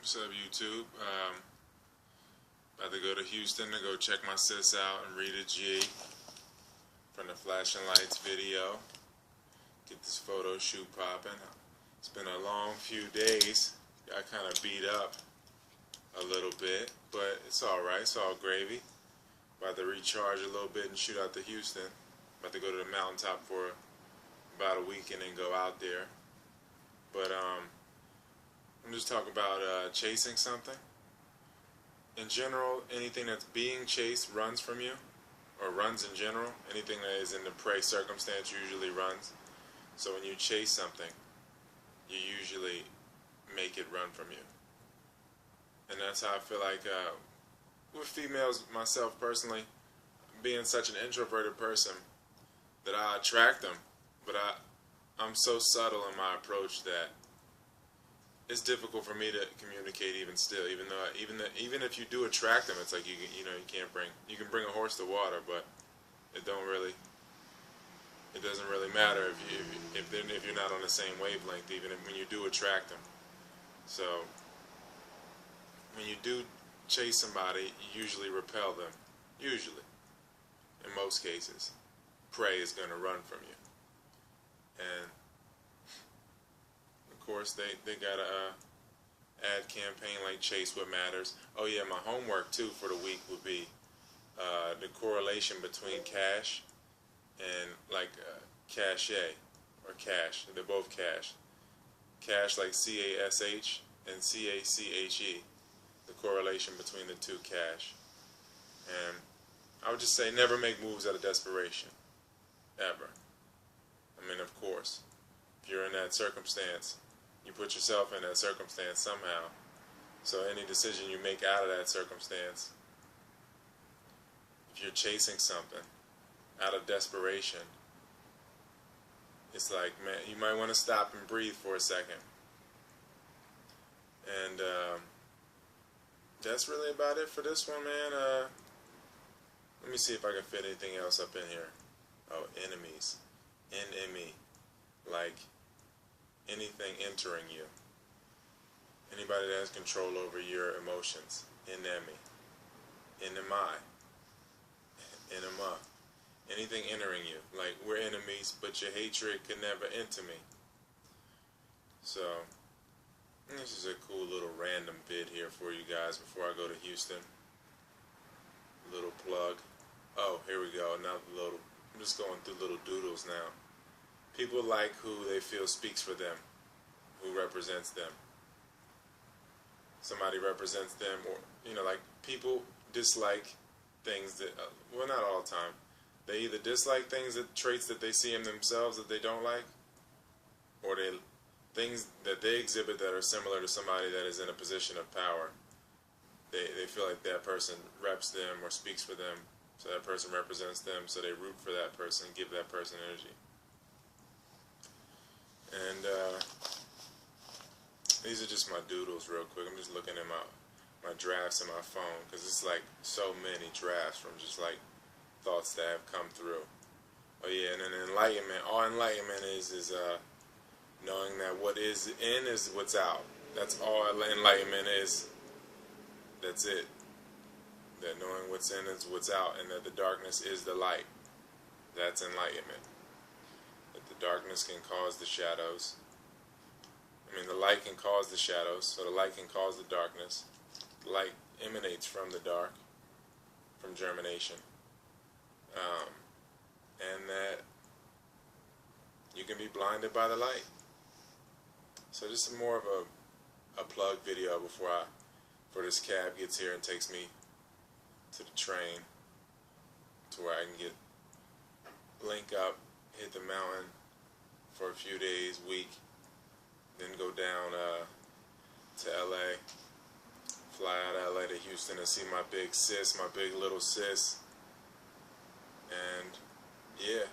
What's up, YouTube? About to go to Houston to go check my sis out and read a G from the Flashing Lights video. Get this photo shoot popping. It's been a long few days. Got kind of beat up a little bit, but it's alright. It's all gravy. About to recharge a little bit and shoot out to Houston. About to go to the mountaintop for about a week and then go out there. But I'm just talking about chasing something. In general, anything that's being chased runs from you, or runs in general. Anything that is in the prey circumstance usually runs. So when you chase something, you usually make it run from you. And that's how I feel like with females, myself personally, being such an introverted person, that I attract them, but I'm so subtle in my approach that it's difficult for me to communicate even still. Even though even if you do attract them, it's like you can bring a horse to water, but it doesn't really matter if you're not on the same wavelength, even when you do attract them. So when you do chase somebody, you usually repel them. Usually, in most cases, prey is going to run from you. And of course, they got a ad campaign like Chase What Matters. Oh yeah, my homework too for the week would be the correlation between cash and like cachet or cash. They're both cash. Cash like C-A-S-H and C-A-C-H-E. The correlation between the two, cash. And I would just say never make moves out of desperation. Ever. I mean, of course, if you're in that circumstance, you put yourself in that circumstance somehow. So any decision you make out of that circumstance, if you're chasing something out of desperation, it's like, man, you might want to stop and breathe for a second. And that's really about it for this one, man. Let me see if I can fit anything else up in here. Oh, enemies. Enemy. Like anything entering you. Anybody that has control over your emotions. Enemy. Enemy. Enema. Anything entering you. Like, we're enemies, but your hatred could never enter me. So, this is a cool little random vid here for you guys before I go to Houston. Little plug. Oh, here we go. Now the little. I'm just going through little doodles now. People like who they feel speaks for them, who represents them. Somebody represents them, or like people dislike things that. Well, not all the time. They either dislike things, traits that they see in themselves that they don't like, or things that they exhibit that are similar to somebody that is in a position of power. They feel like that person reps them or speaks for them, so that person represents them, so they root for that person, give that person energy. And these are just my doodles real quick. I'm just looking at my drafts in my phone, because it's like so many drafts from just like thoughts that have come through. Oh yeah, and then enlightenment. All enlightenment is knowing that what is in is what's out. That's all enlightenment is. That's it. That knowing what's in is what's out, and that the darkness is the light. That's enlightenment. That the darkness can cause the shadows. I mean, the light can cause the shadows, so the light can cause the darkness. The light emanates from the dark, from germination. And that you can be blinded by the light. So this is more of a plug video before this cab gets here and takes me to the train to where I can link up, hit the mountain for a few days, week, then go down to LA, fly out of LA to Houston and see my big sis, my big little sis, and yeah,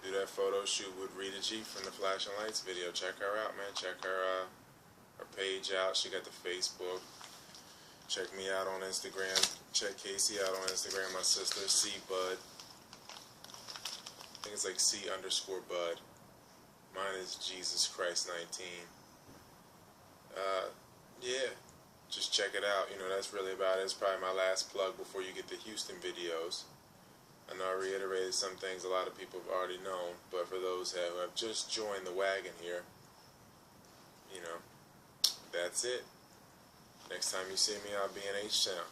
do that photo shoot with Rita G from the Flashing Lights video. Check her out, man. Check her page out. She got the Facebook. Check me out on Instagram. Check Casey out on Instagram. My sister, C-Bud. I think it's like C_Bud. Mine is Jesus Christ 19. Yeah, just check it out. You know, that's really about it. It's probably my last plug before you get the Houston videos. I know I reiterated some things a lot of people have already known, but for those who have just joined the wagon here, you know, that's it. Next time you see me, I'll be in H-Town.